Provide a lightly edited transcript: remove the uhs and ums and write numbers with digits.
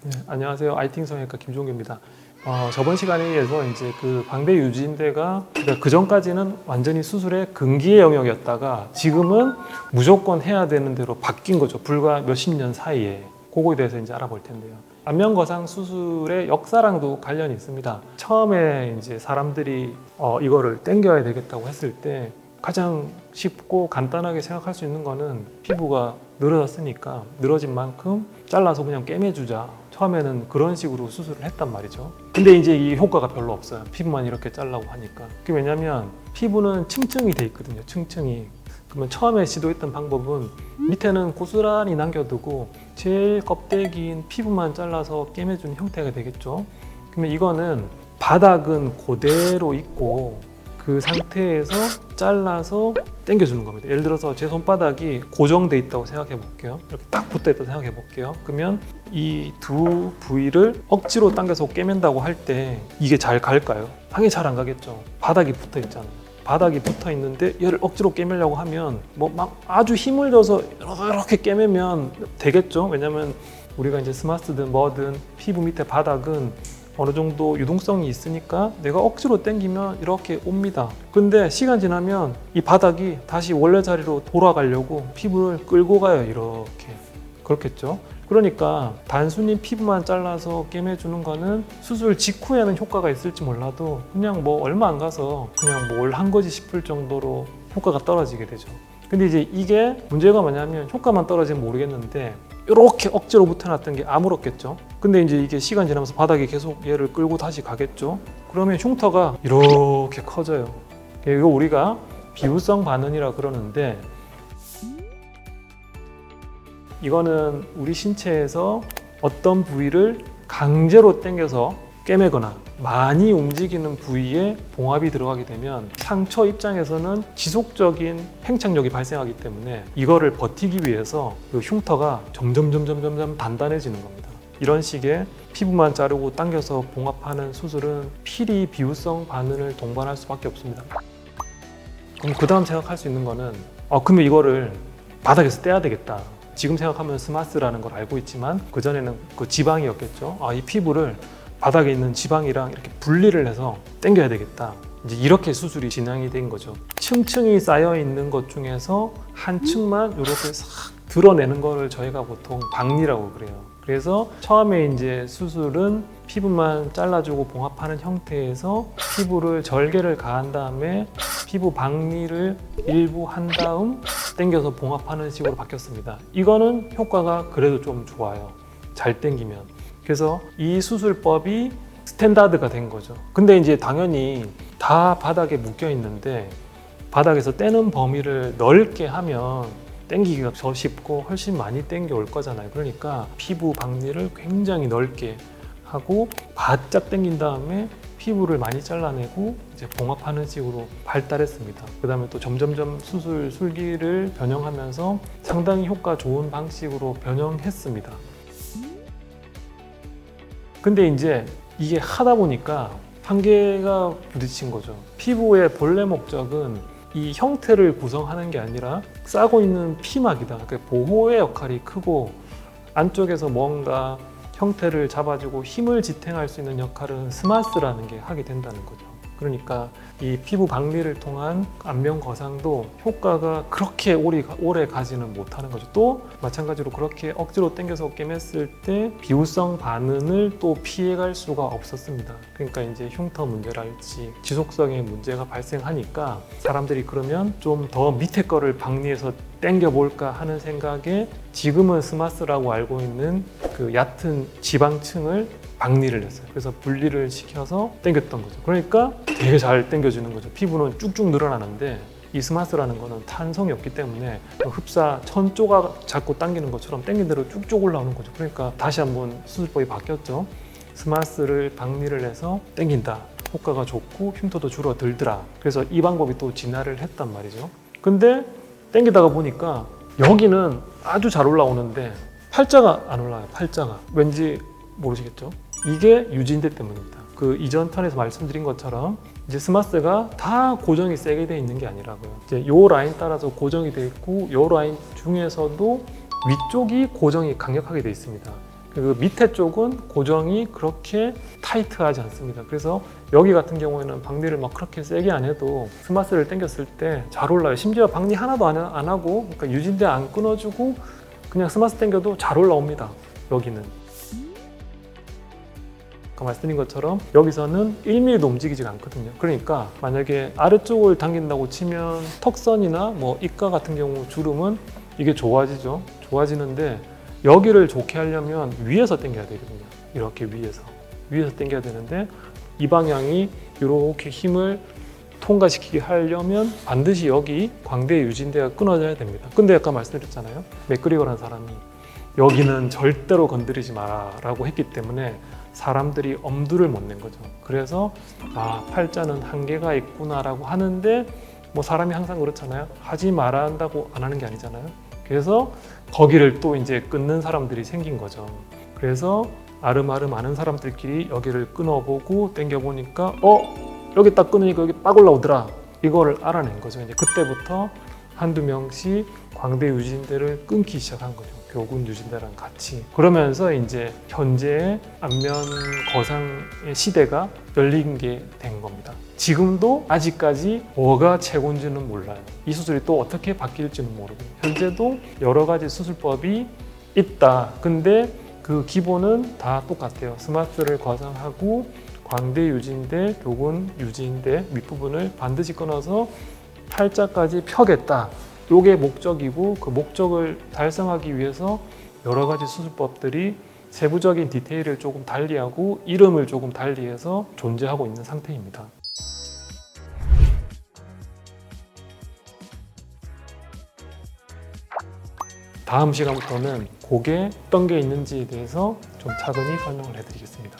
네, 안녕하세요. 아이팅 성형외과 김종규입니다. 저번 시간에서 이제 그 방대 유지인대가 그 전까지는 완전히 수술의 금기의 영역이었다가 지금은 무조건 해야 되는 대로 바뀐 거죠. 불과 몇십 년 사이에. 그거에 대해서 이제 알아볼 텐데요. 안면거상 수술의 역사랑도 관련이 있습니다. 처음에 이제 사람들이 이거를 당겨야 되겠다고 했을 때 가장 쉽고 간단하게 생각할 수 있는 거는 피부가 늘어졌으니까 늘어진 만큼 잘라서 그냥 꿰매주자. 처음에는 그런 식으로 수술을 했단 말이죠. 근데 이제 이 효과가 별로 없어요. 피부만 이렇게 잘라고 하니까. 그게 왜냐면 피부는 층층이 돼 있거든요. 층층이. 그러면 처음에 시도했던 방법은 밑에는 고스란히 남겨두고 제일 껍데기인 피부만 잘라서 꿰매주는 형태가 되겠죠. 그러면 이거는 바닥은 그대로 있고 그 상태에서 잘라서 당겨주는 겁니다. 예를 들어서 제 손바닥이 고정돼 있다고 생각해 볼게요. 이렇게 딱 붙어 있다고 생각해 볼게요. 그러면 이 두 부위를 억지로 당겨서 꿰맨다고 할 때 이게 잘 갈까요? 당연히 잘 안 가겠죠. 바닥이 붙어 있잖아요. 바닥이 붙어 있는데 얘를 억지로 꿰매려고 하면 뭐 막 아주 힘을 줘서 이렇게 꿰매면 되겠죠. 왜냐면 우리가 이제 스마스든 뭐든 피부 밑에 바닥은 어느 정도 유동성이 있으니까 내가 억지로 당기면 이렇게 옵니다. 근데 시간 지나면 이 바닥이 다시 원래 자리로 돌아가려고 피부를 끌고 가요. 이렇게. 그렇겠죠. 그러니까 단순히 피부만 잘라서 꿰매주는 거는 수술 직후에는 효과가 있을지 몰라도 그냥 뭐 얼마 안 가서 그냥 뭘 한 거지 싶을 정도로 효과가 떨어지게 되죠. 근데 이제 이게 문제가 뭐냐면 효과만 떨어지면 모르겠는데 이렇게 억지로 붙여놨던 게 아물었겠죠. 근데 이제 이게 시간 지나면서 바닥에 계속 얘를 끌고 다시 가겠죠. 그러면 흉터가 이렇게 커져요. 이거 우리가 비우성 반응이라 그러는데 이거는 우리 신체에서 어떤 부위를 강제로 당겨서 꿰매거나 많이 움직이는 부위에 봉합이 들어가게 되면 상처 입장에서는 지속적인 팽창력이 발생하기 때문에 이거를 버티기 위해서 그 흉터가 점점 단단해지는 겁니다. 이런 식의 피부만 자르고 당겨서 봉합하는 수술은 필히 비우성 반응을 동반할 수밖에 없습니다. 그럼 그 다음 생각할 수 있는 거는 그러면 이거를 바닥에서 떼야 되겠다. 지금 생각하면 스마스라는 걸 알고 있지만 그전에는 그 지방이었겠죠. 이 피부를 바닥에 있는 지방이랑 이렇게 분리를 해서 당겨야 되겠다. 이제 이렇게 수술이 진행이 된 거죠. 층층이 쌓여 있는 것 중에서 한 층만 이렇게 싹 드러내는 거를 저희가 보통 박리라고 그래요. 그래서 처음에 이제 수술은 피부만 잘라주고 봉합하는 형태에서 피부를 절개를 가한 다음에 피부 박리를 일부 한 다음 당겨서 봉합하는 식으로 바뀌었습니다. 이거는 효과가 그래도 좀 좋아요. 잘 당기면. 그래서 이 수술법이 스탠다드가 된 거죠. 근데 이제 당연히 다 바닥에 묶여 있는데 바닥에서 떼는 범위를 넓게 하면 당기기가 더 쉽고 훨씬 많이 당겨 올 거잖아요. 그러니까 피부 박리를 굉장히 넓게 하고 바짝 당긴 다음에 피부를 많이 잘라내고 이제 봉합하는 식으로 발달했습니다. 그 다음에 또 점점점 수술 술기를 변형하면서 상당히 효과 좋은 방식으로 변형했습니다. 근데 이제 이게 하다 보니까 한계가 부딪힌 거죠. 피부의 본래 목적은 이 형태를 구성하는 게 아니라 싸고 있는 피막이다. 그러니까 보호의 역할이 크고 안쪽에서 뭔가 형태를 잡아주고 힘을 지탱할 수 있는 역할은 스마스라는 게 하게 된다는 거죠. 그러니까 이 피부 박리를 통한 안면 거상도 효과가 그렇게 오래 가지는 못하는 거죠. 또 마찬가지로 그렇게 억지로 당겨서 꿰맸을 때 비우성 반응을 또 피해갈 수가 없었습니다. 그러니까 이제 흉터 문제랄지 지속성의 문제가 발생하니까 사람들이 그러면 좀 더 밑에 거를 박리해서 당겨볼까 하는 생각에 지금은 스마스라고 알고 있는 그 얕은 지방층을 박리를 했어요. 그래서 분리를 시켜서 당겼던 거죠. 그러니까 되게 잘 당겨지는 거죠. 피부는 쭉쭉 늘어나는데 이 스마스라는 거는 탄성이 없기 때문에 흡사 천 조각 잡고 당기는 것처럼 당긴 대로 쭉쭉 올라오는 거죠. 그러니까 다시 한번 수술법이 바뀌었죠. 스마스를 박리를 해서 당긴다. 효과가 좋고 흉터도 줄어들더라. 그래서 이 방법이 또 진화를 했단 말이죠. 근데 당기다가 보니까 여기는 아주 잘 올라오는데 팔자가 안 올라와요. 팔자가. 왠지 모르시겠죠? 이게 유지인대 때문입니다. 그 이전 편에서 말씀드린 것처럼 이제 스마스가 다 고정이 세게 돼 있는 게 아니라고요. 이제 요 라인 따라서 고정이 돼 있고 요 라인 중에서도 위쪽이 고정이 강력하게 돼 있습니다. 그 밑에 쪽은 고정이 그렇게 타이트하지 않습니다. 그래서 여기 같은 경우에는 방리를 막 그렇게 세게 안 해도 스마스를 당겼을 때 잘 올라요. 심지어 방리 하나도 안 하고 그러니까 유진대 안 끊어주고 그냥 스마스 당겨도 잘 올라옵니다. 여기는. 아까 말씀드린 것처럼 여기서는 1mm도 움직이지가 않거든요. 그러니까 만약에 아래쪽을 당긴다고 치면 턱선이나 뭐 입가 같은 경우 주름은 이게 좋아지죠. 좋아지는데 여기를 좋게 하려면 위에서 당겨야 되거든요. 이렇게 위에서 당겨야 되는데 이 방향이 이렇게 힘을 통과시키게 하려면 반드시 여기 광대 유진대가 끊어져야 됩니다. 근데 아까 말씀드렸잖아요. 맥그리거라는 사람이 여기는 절대로 건드리지 마라 라고 했기 때문에 사람들이 엄두를 못 낸 거죠. 그래서 팔자는 한계가 있구나 라고 하는데 뭐 사람이 항상 그렇잖아요. 하지 말아야 한다고 안 하는 게 아니잖아요. 그래서 거기를 또 이제 끊는 사람들이 생긴 거죠. 그래서 아름아름 아는 사람들끼리 여기를 끊어보고 당겨보니까 여기 딱 끊으니까 여기 딱 올라오더라. 이거를 알아낸 거죠. 이제 그때부터 한두 명씩 광대 유진대를 끊기 시작한 거죠. 교군 유진대랑 같이. 그러면서 이제 현재의 안면 거상의 시대가 열린 게 된 겁니다. 지금도 아직까지 뭐가 최고인지는 몰라요. 이 수술이 또 어떻게 바뀔지는 모르고 현재도 여러 가지 수술법이 있다. 근데 그 기본은 다 똑같아요. 스마스를 거상하고 광대 유진대, 교군 유진대 밑부분을 반드시 끊어서 팔자까지 펴겠다. 이게 목적이고 그 목적을 달성하기 위해서 여러 가지 수술법들이 세부적인 디테일을 조금 달리하고 이름을 조금 달리해서 존재하고 있는 상태입니다. 다음 시간부터는 고개에 어떤 게 있는지에 대해서 좀 차근히 설명을 해드리겠습니다.